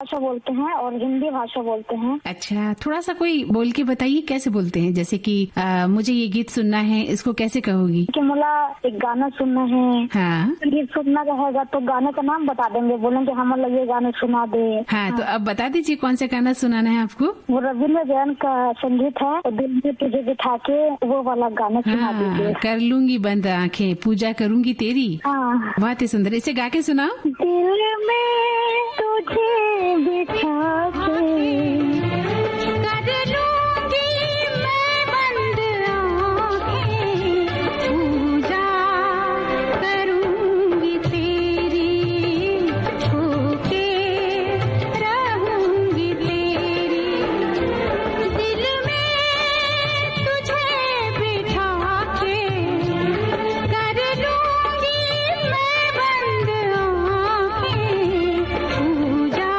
भाषा बोलते हैं और हिंदी भाषा बोलते हैं। अच्छा, थोड़ा सा कोई बोल के बताइए कैसे बोलते हैं। जैसे कि मुझे ये गीत सुनना है, इसको कैसे कहोगी? कि मुला एक गाना सुनना है। हाँ गीत सुनना रहेगा तो गाने का नाम बता देंगे, बोलेंगे हम ये गाने सुना दे। हाँ, तो अब बता दीजिए कौन सा गाना सुनाना है आपको। वो रविंद्र जैन का संगीत है और दिल में तुझे बिठा के वो वाला गाना सुना दीजिए। कर लूंगी बंद आंखें, पूजा करूंगी तेरी। हाँ, बहुत ही सुंदर, इसे गा के सुनाओ। दिल में तुझे बिठा के कर लूंगी मैं बंद आँखें, पूजा करूंगी तेरी, होके रहूंगी तेरी। दिल में तुझे बिठा के कर लूंगी मैं बंद आँखें, पूजा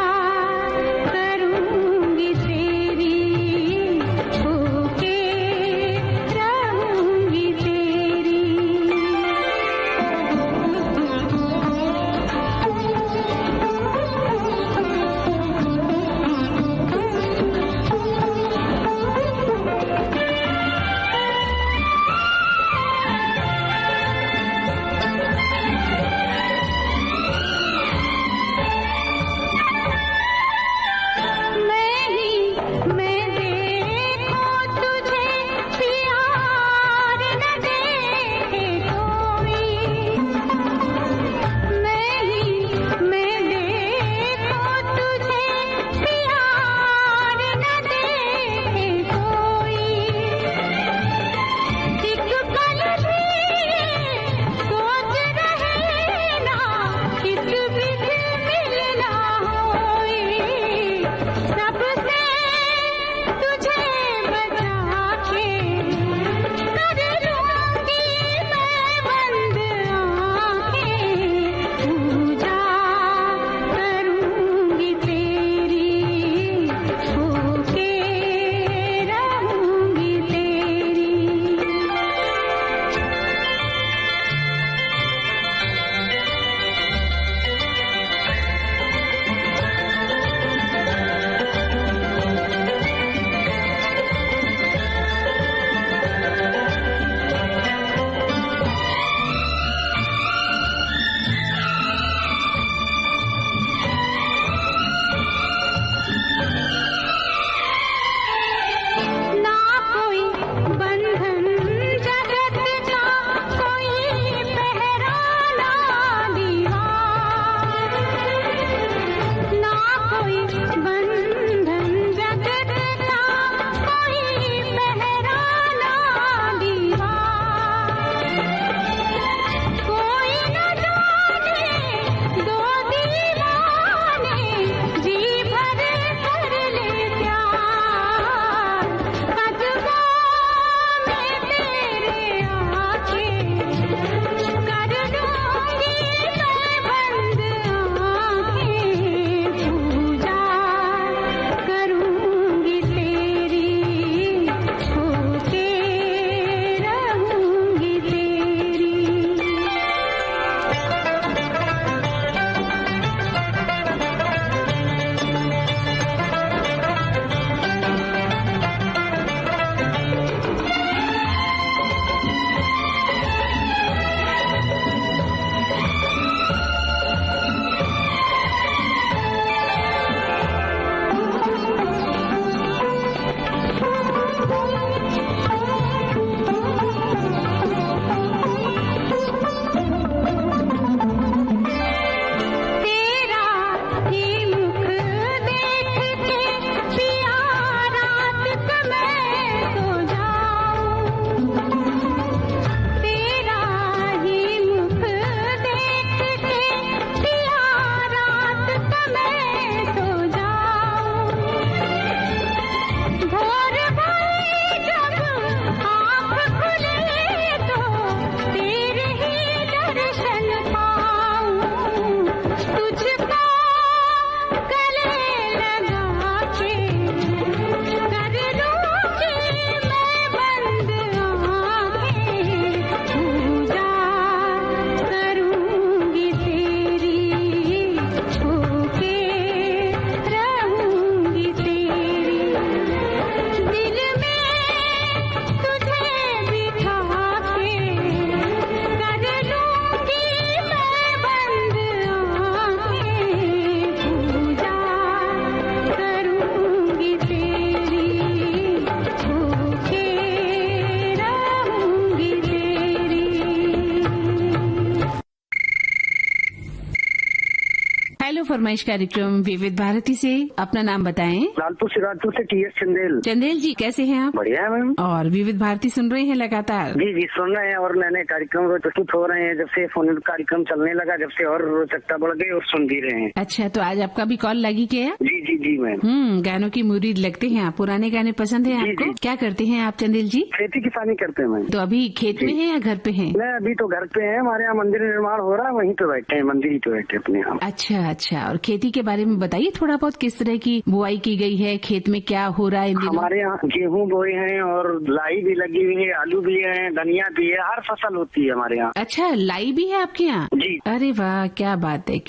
फरमाइश कार्यक्रम विविध भारती से। अपना नाम बताएं। लालपुर सिराजपुर से टी एस चंदेल। चंदेल जी, कैसे हैं आप? बढ़िया है मैम। और विविध भारती सुन रहे हैं लगातार? जी सुन रहे हैं, और नए नए कार्यक्रम प्रस्तुत हो रहे हैं जब से फोन कार्यक्रम चलने लगा, जब से और रोचकता बढ़ गई और सुन भी रहे हैं। अच्छा, तो आज आपका भी कॉल लगी क्या? जी मैम। गानों की मुरीद लगते हैं आप। पुराने गाने पसंद है आपको? जी। क्या करते हैं आप चंदेल जी? खेती किसानी करते हैं मैम। तो अभी खेत में है या घर पे हैं? मैं अभी तो घर पे है, हमारे यहाँ मंदिर निर्माण हो रहा है, वहीं पे बैठे हैं, मंदिर ही पे बैठे अपने यहाँ। अच्छा, और खेती के बारे में बताइए थोड़ा बहुत, किस तरह की बुआई की गई है, खेत में क्या हो रहा है इन दिनों? हमारे यहाँ गेहूँ बोए हैं और लाई भी लगी हुई है, आलू भी है, धनिया भी है, हर फसल होती है हमारे यहाँ। अच्छा, लाई भी है आपके यहाँ? जी। अरे वाह, क्या बात है।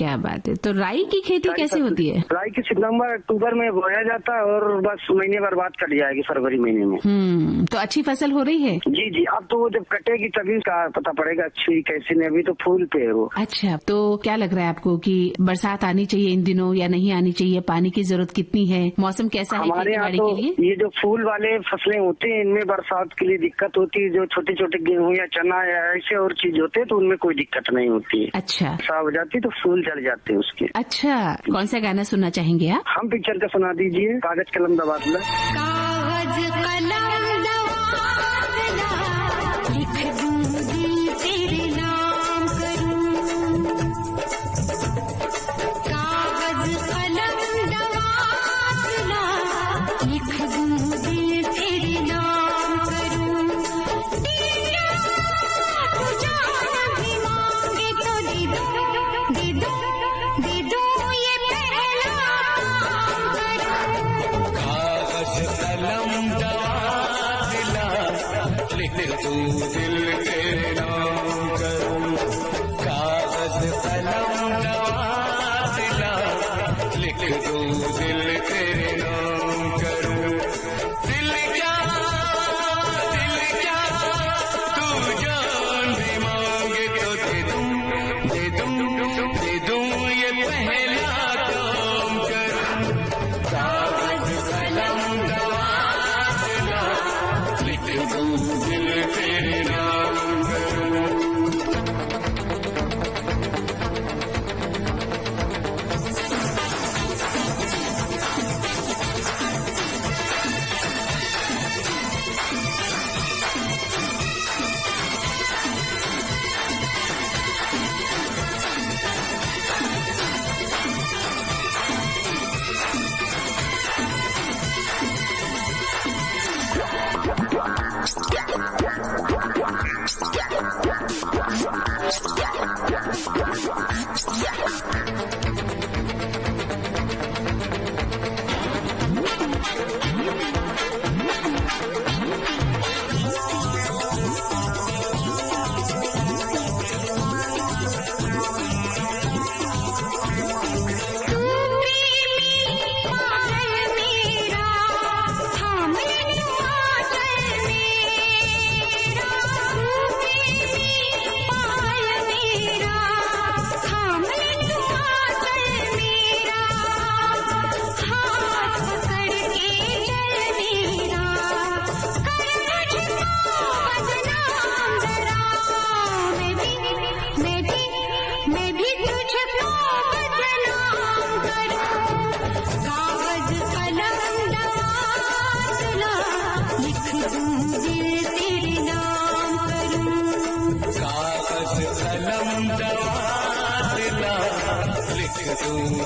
तो राई की खेती कैसे होती है? राई की सितंबर अक्टूबर में बोया जाता है और बस महीने भर बाद कट जाएगी फरवरी महीने में। तो अच्छी फसल हो रही है? जी, अब तो वो जब कटेगी तभी का पता पड़ेगा अच्छी कैसी नहीं, अभी तो फूल पे है वो। अच्छा, तो क्या लग रहा है आपको कि बरसात आनी चाहिए इन दिनों या नहीं आनी चाहिए? पानी की जरूरत कितनी है? मौसम कैसा है हमारे यहाँ? तो के लिए? ये जो फूल वाले फसलें होते हैं इनमें बरसात के लिए दिक्कत होती है। जो छोटे छोटे गेहूँ या चना या ऐसे और चीज होते हैं तो उनमें कोई दिक्कत नहीं होती है। अच्छा, साफ हो जाती तो फूल जल जाते हैं उसके। अच्छा, कौन सा गाना सुनना चाहेंगे आप? हम पिक्चर का सुना दीजिए, कागज कलम दबा दो। कागज कलम लिख दूं दिल तेरे नाम करूं, कागज कलम दवाला लिख दूं दिल तेरे नाम करूं, तेरा तू जान भी मांगे तो दे दो ये पहला काम करूं, कागज कलम दवाला लिख दूं दिल तेरे नाम करूं, कागज कलम दवाला लिख दूं दिल तेरे नाम करूं, दिल क्या तू जान भी मांगे तो दे दूं ये पहला काम करूं, कागज कलम दवाला लिख दूं दिल तेरे नाम करूं।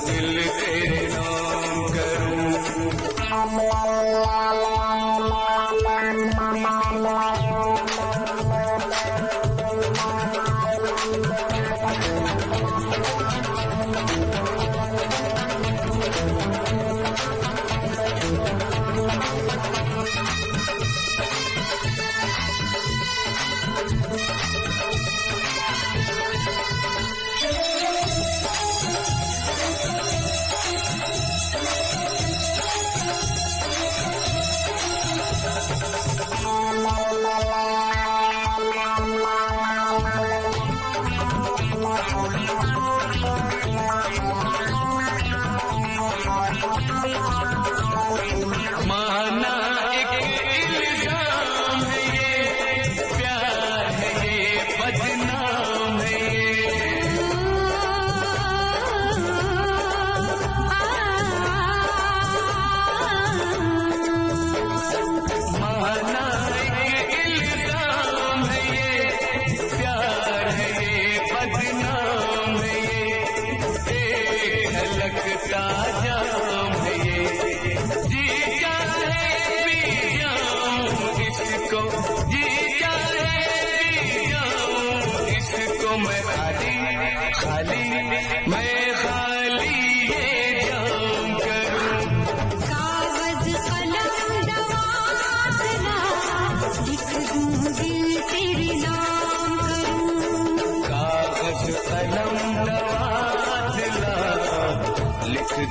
दिल तेरे नाम करूं। माना एक इल्जाम है ये, प्यार है ये, बदनाम है ये,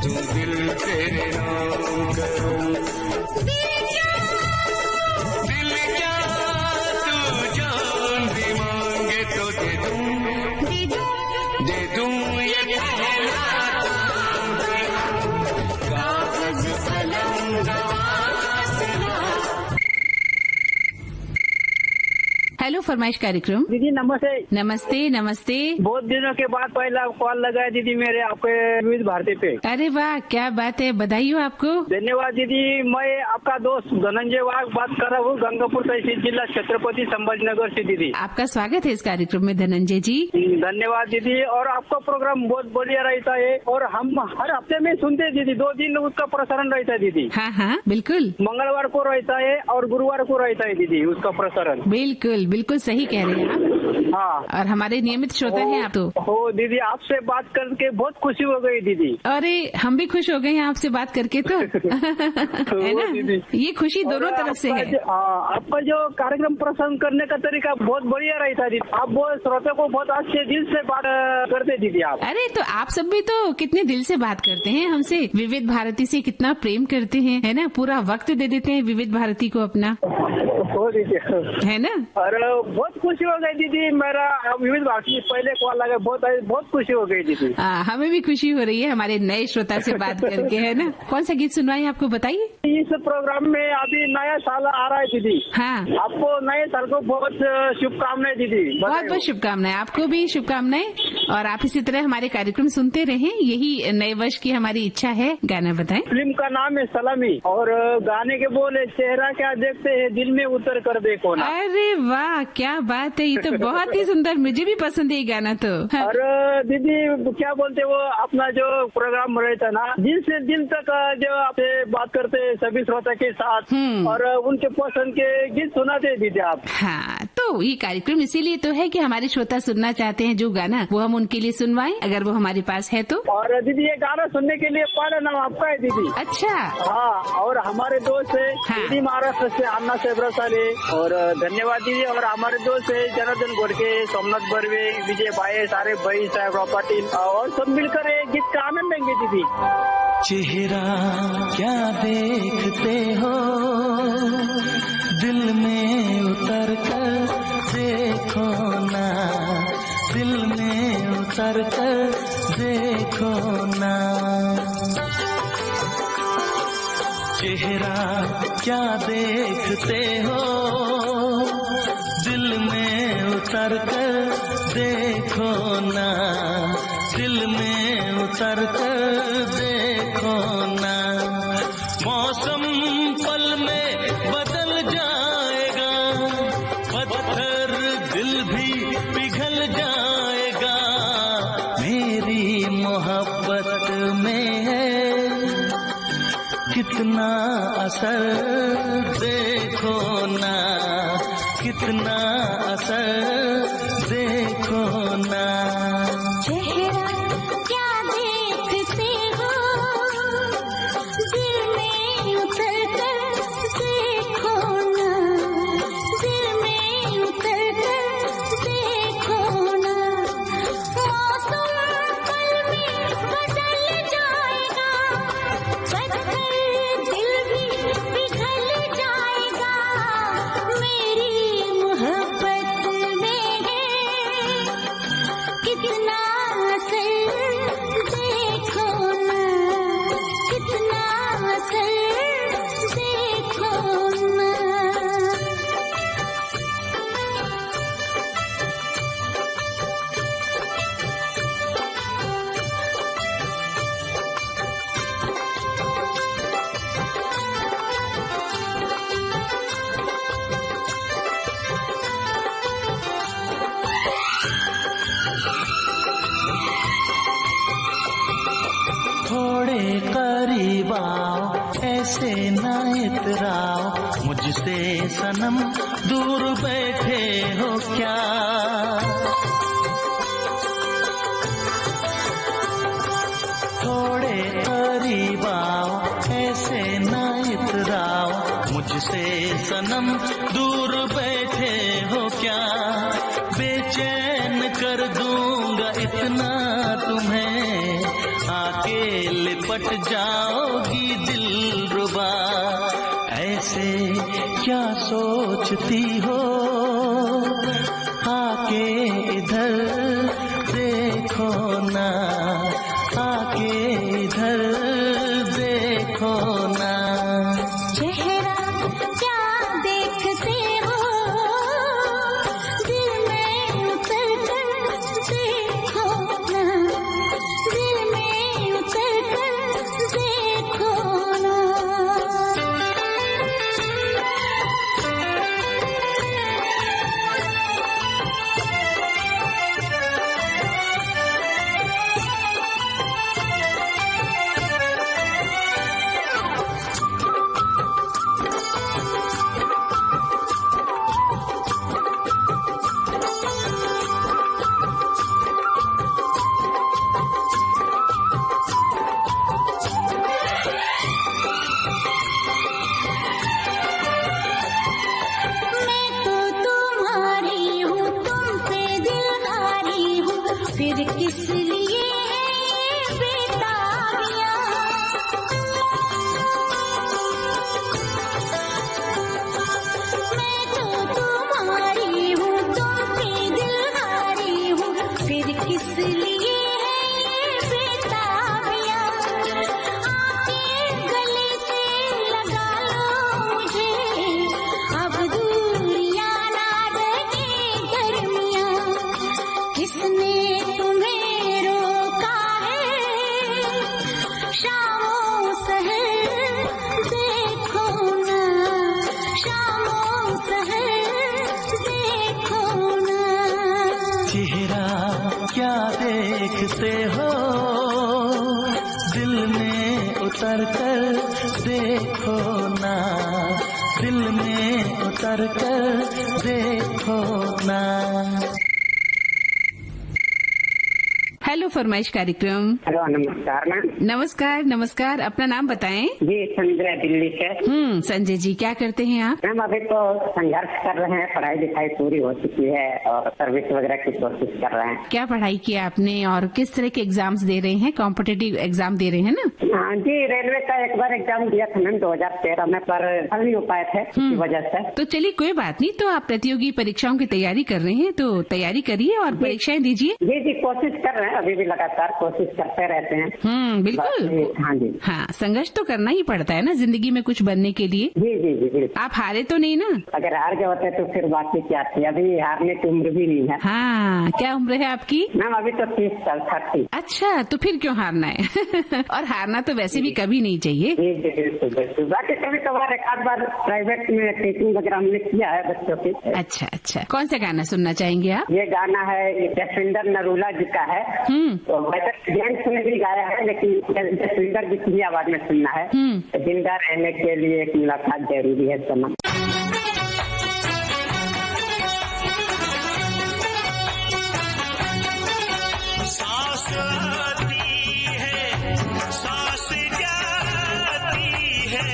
दूं दिल तेरे नाम करूं। दिल क्या तू जान भी मांगे तो दे दूं ये पहला काम तेरा, कागज कलम दवात ना। हेलो फरमाइश कार्यक्रम। दीदी नमस्ते। नमस्ते नमस्ते। बहुत दिनों के बाद पहला कॉल लगाया दीदी मेरे आपके विविध भारती पे। अरे वाह, क्या बात है, बधाई हो आपको। धन्यवाद दीदी। मैं आपका दोस्त धनंजय वाघ बात कर रहा हूँ, गंगापुर तहसील जिला छत्रपति संभाजीनगर से दीदी। आपका स्वागत है इस कार्यक्रम में धनंजय जी। धन्यवाद दीदी। और आपका प्रोग्राम बहुत बढ़िया रहता है और हम हर हफ्ते में सुनते हैं दीदी। 2 दिन उसका प्रसारण रहता है दीदी। हाँ हाँ बिल्कुल, मंगलवार को रहता है और गुरुवार को रहता है दीदी उसका प्रसारण। बिल्कुल बिल्कुल सही कह रहे हैं आप। हाँ, और हमारे नियमित श्रोता हैं आप तो। हो दीदी, आपसे बात करके बहुत खुशी हो गई दीदी। अरे हम भी खुश हो गए हैं आपसे बात करके तो है ना दीदी। ये खुशी दोनों तरफ से है। आपका जो कार्यक्रम प्रसारण करने का तरीका बहुत बढ़िया रहता है दीदी। आप वो श्रोता को बहुत अच्छे दिल से बात करते दीदी आप। अरे तो आप सब भी तो कितने दिल से बात करते हैं हमसे, विविध भारती से कितना प्रेम करते हैं, है ना, पूरा वक्त दे देते हैं विविध भारती को अपना, हो दीदी, है ना। और बहुत खुशी हो गई दीदी। मेरा विविध भारती पहले कॉल लगा, बहुत खुशी हो गई दीदी। हमें भी खुशी हो रही है हमारे नए श्रोता से बात करके, है ना। कौन सा गीत सुनवाएं आपको, बताइए। इस प्रोग्राम में अभी नया साल आ रहा है दीदी। हाँ, आपको नए साल को बहुत शुभकामनाएं दीदी। बहुत बहुत शुभकामनाएं, आपको भी शुभकामनाएं। और आप इसी तरह हमारे कार्यक्रम सुनते रहें, यही नए वर्ष की हमारी इच्छा है। गाना बताएं। फिल्म का नाम है सलामी और गाने के बोले चेहरा क्या देखते हैं दिल में उतर कर देखो ना। अरे वाह, क्या बात है, ये तो बहुत ही सुंदर, मुझे भी पसंद है ये गाना तो। और दीदी क्या बोलते वो अपना जो प्रोग्राम रहता ना, दिल से दिल तक जो आपसे बात करते सभी श्रोता के साथ और उनके पसंद के गीत सुनाते दीदी आप। हाँ, तो ये कार्यक्रम इसीलिए तो है कि हमारे श्रोता सुनना चाहते हैं जो गाना, वो हम उनके लिए सुनवाएं अगर वो हमारे पास है तो। और दीदी ये गाना सुनने के लिए पहला नाम आपका है दीदी। अच्छा। हाँ, और हमारे दोस्त है दीदी महाराष्ट्र से अन्ना सेब्रसाले। और धन्यवाद दीदी। और हमारे दोस्त है जनार्दन गोडके, सोमनाथ बर्वे, विजय भाई, सारे भाई साहब पाटिल और सब मिलकर एक गीत का आनंद लेंगे दीदी। चेहरा क्या देखते हो दिल में उतर कर देखो ना, दिल में उतर कर देखो ना। चेहरा क्या देखते हो दिल में उतर कर देखो ना, दिल में उतर कर देखो ना। मौसम पल में बदल जाएगा, पत्थर दिल भी पिघल जाएगा। मेरी मोहब्बत में है कितना असर देखो ना, कितना असर देखो ना। चेहरा क्या देखते हो दिल में उतर कर देखो ना, दिल में उतर कर देखो ना। मौसम पल में बदल जाएगा, पत्थर दिल भी पिघल जाएगा। मेरी मोहब्बत में है कितना असर देखो ना, कितना असर देखो ना। थोड़े करीब आओ ऐसे न इतराओ, मुझसे सनम दूर बैठे हो क्या। थोड़े करीब आओ ऐसे न इतराओ, मुझसे सनम दूर बैठे हो क्या। बेचैन कर दूंगा इतना तुम्हें, आके लिपट जाओगी दिलरुबा, ऐसे क्या सोचती हो, आके इधर देखो ना, आके इधर देखो ना। चेहरा क्या देखते हो, दिल में उतर कर देखो ना, दिल में उतर कर देखो ना। मैं तो तुम्हारी हूँ, तुम पे दिलहारी हूँ, फिर किस लिए ये बेताबियाँ। मैं तो तुम्हारी हूँ, तुम पे दिलहारी हूँ, फिर किस लिए ये बेताबियाँ। आके गले से लगा लो मुझे, अब दूरियां ना रहे गर्मियाँ। किसने तुम्हें रोका है, शामों सहर देखो ना, शामों सहर देखो ना। चेहरा क्या देखते हो, दिल में उतर कर देखो ना, दिल में उतर कर देखो ना। हेलो फरमाइश कार्यक्रम। हेलो, नमस्कार मैम। नमस्कार नमस्कार, अपना नाम बताएं। जी, संजय दिल्ली से। संजय जी, क्या करते हैं आप? मैम अभी तो संघर्ष कर रहे हैं, पढ़ाई लिखाई पूरी हो चुकी है और सर्विस वगैरह की कोशिश कर रहे हैं। क्या पढ़ाई किया आपने और किस तरह के एग्जाम्स दे रहे हैं? कॉम्पिटिटिव एग्जाम दे रहे हैं ना? हाँ जी, रेलवे का एक बार एग्जाम दिया था मैम 2013 में, पर हल नहीं हो पाए थे इसी वजह से। तो चलिए कोई बात नहीं, तो आप प्रतियोगी परीक्षाओं की तैयारी कर रहे हैं तो तैयारी करिए और परीक्षाएं दीजिए। जी जी, कोशिश कर रहे हैं, अभी भी लगातार कोशिश करते रहते हैं। बिल्कुल। हाँ जी। हाँ, संघर्ष तो करना ही पड़ता है ना जिंदगी में कुछ बनने के लिए। जी जी जी बिल्कुल। आप हारे तो नहीं ना? अगर हार गए होते तो फिर बाकी क्या थी, अभी हारने की उम्र भी नहीं है। हाँ, क्या उम्र है आपकी? मैम अभी तो 30 साल 30। अच्छा, तो फिर क्यों हारना है? और हारना तो वैसे भी कभी नहीं चाहिए। जी जी बिल्कुल बिल्कुल। बाकी कभी कभार एक आध बार प्राइवेट में टीचिंग वगैरह हमने किया है बच्चों की। अच्छा अच्छा, कौन सा गाना सुनना चाहेंगे आप? ये गाना है जसविंदर नरूला जी का है। तो जेंट्स ने भी गाया है, लेकिन जसविंदर जी की आवाज में सुनना है। जिंदा रहने के लिए एक मुलाकात जरूरी है सनम। सांस आती है, सांस जाती है,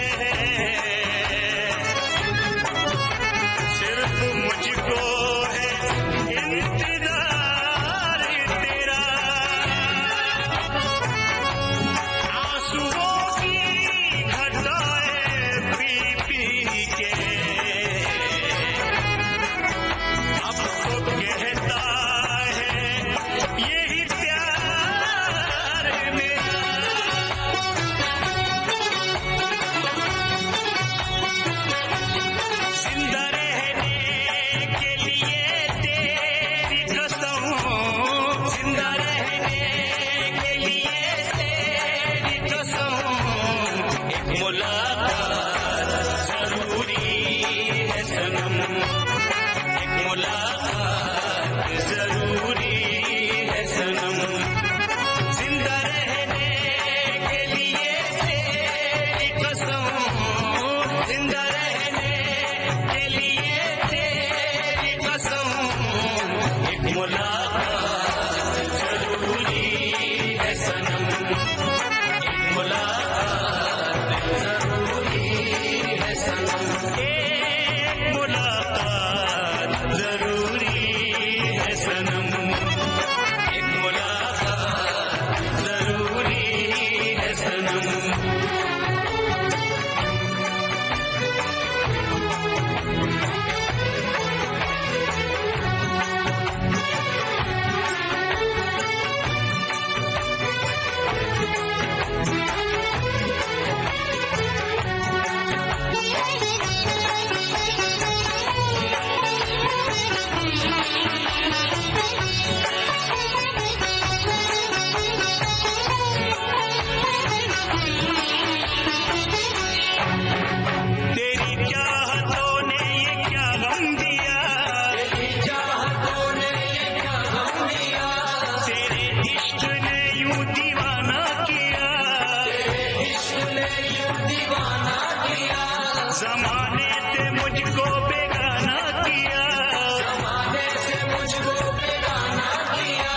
सिर्फ मुझको है इंतजार तेरा। आंसुओं की घटाएं पी पी के अब तो कहता है यही प्यार मेरा। जिंदा रहने के लिए तेरी कसम, जिंदा रहने के लिए तेरी कसम, एक मुलाकात जरूरी है सनम, एक मुलाकात जरूरी है सनम। जिंदा रहने के लिए तेरी कसम, जिंदा रहने के लिए तेरी कसम, एक मुलाकात जरूरी है सनम, एक मुलाकात जरूरी है सनम, एक मुलाकात जरूरी है सनम, एक मुलाकात जरूरी है सनम। जमाने से मुझको बेगाना किया, जमाने से मुझको बेगाना किया,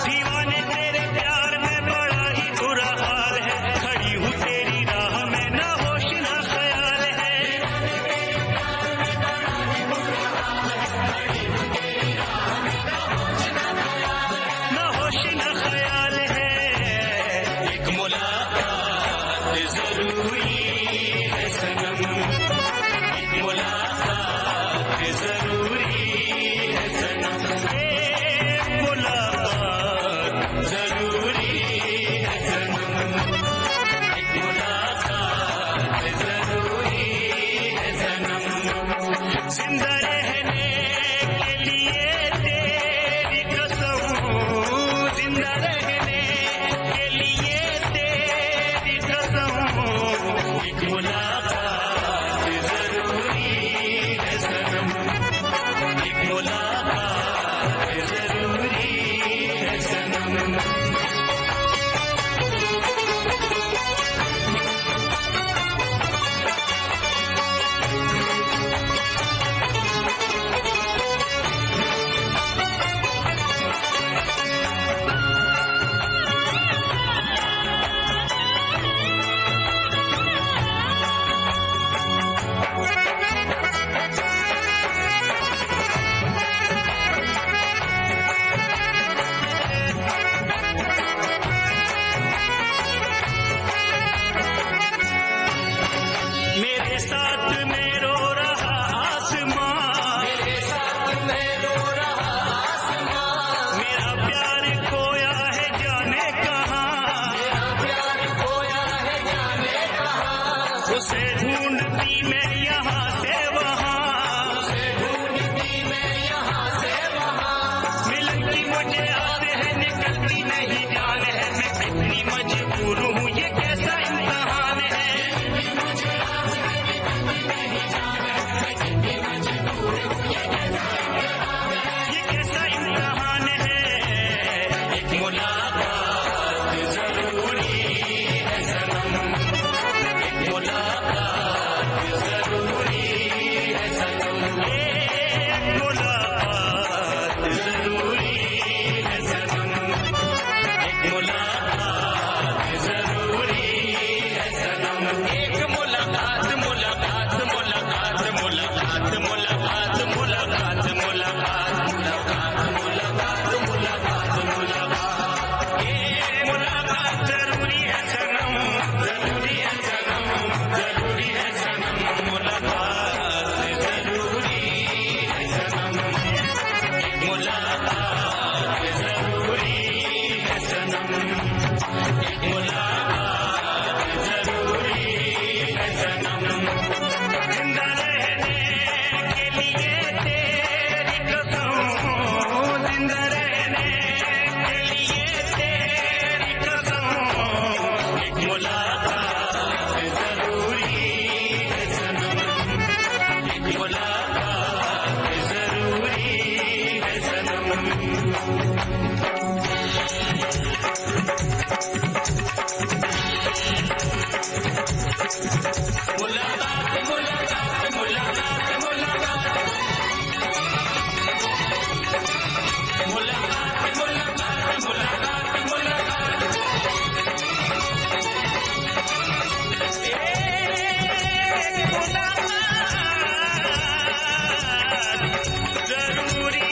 दीवाने तेरे प्यार में बड़ा ही बुरा हाल है, खड़ी हूँ तेरी राह में ना होश ना ख्याल है, ना होश ना ख्याल है, एक मुलाकात जरूरी है सनम, एक मुलाकात जरूरी है सनम, एक मुलाकात जरूरी है सनम, एक मुलाकात जरूरी है सनम, जिंदा रहने के लिए तेरी कसम, जिंदा रहने के लिए तेरी कसम, एक मुलाकात जरूरी है सनम, एक मुलाकात जरूरी है सनम। मेरे साथ में रो रहा आसमां, मेरे साथ में रो रहा आसमां, मेरा प्यार खोया है जाने कहाँ, मेरा प्यार खोया है जाने कहाँ, उसे ढूंढती मैं यहाँ से वहाँ, उसे ढूंढती मैं यहाँ से वहाँ, मिलती मुझे आते हैं निकलती नहीं जान है, मैं कितनी मजबूर हूँ ये कैसा इम्तिहान है, ये कैसा इम्तिहान है, एक मुलाकात जरूरी है सनम, एक मुलाकात जरूरी है सनम, एक मुलाकात जरूरी है सनम, एक मुलाकात जरूरी है सनम, एक मुलाकात मुलाकात मुलाकात मुलाकात मुलाकात मुलाकात मुलाकात मुलाकात मुलाकात मुलाकात, ये मुलाकात जरूरी है सनम, जरूरी है सनम, जरूरी है सनम, मुलाकात जरूरी है सनम, एक मुलाकात जरूरी है सनम, एक मुलाकात जरूरी है सनम, जिंदा रहने के लिए तेरी कसम, जिंदा रहने के लिए तेरी कसम, एक मुलाकात जरूरी है सनम, एक मुलाकात जरूरी है सनम। मुलाकात मुलाकात मुलाकात मुलाकात, मुलाकात मुलाकात मुलाकात मुलाकात, एक मुलाकात जरूरी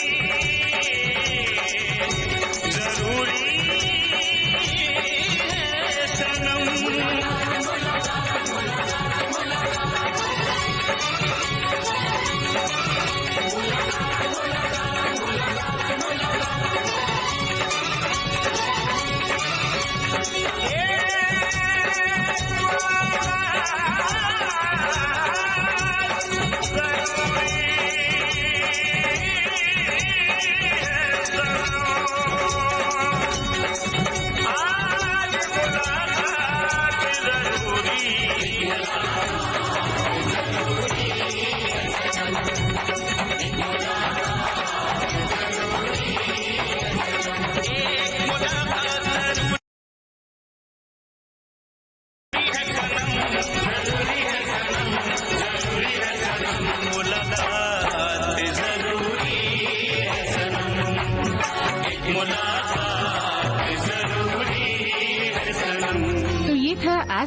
जरूरी है सनम,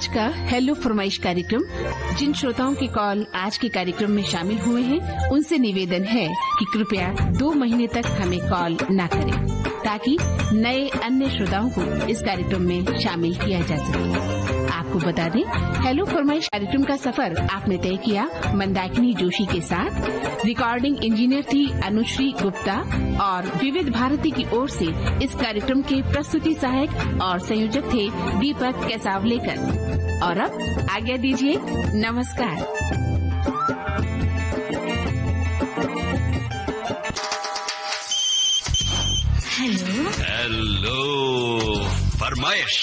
आज का हेलो फरमाइश कार्यक्रम, जिन श्रोताओं की कॉल आज के कार्यक्रम में शामिल हुए हैं उनसे निवेदन है कि कृपया 2 महीने तक हमें कॉल न करें, ताकि नए अन्य श्रोताओं को इस कार्यक्रम में शामिल किया जा सके। आपको बता दें, हेलो फरमाइश कार्यक्रम का सफर आपने तय किया मंदाकिनी जोशी के साथ। रिकॉर्डिंग इंजीनियर थी अनुश्री गुप्ता और विविध भारती की ओर से इस कार्यक्रम के प्रस्तुति सहायक और संयोजक थे दीपक केसावलेकर। और अब आज्ञा दीजिए, नमस्कार। हेलो हेलो फरमाइश।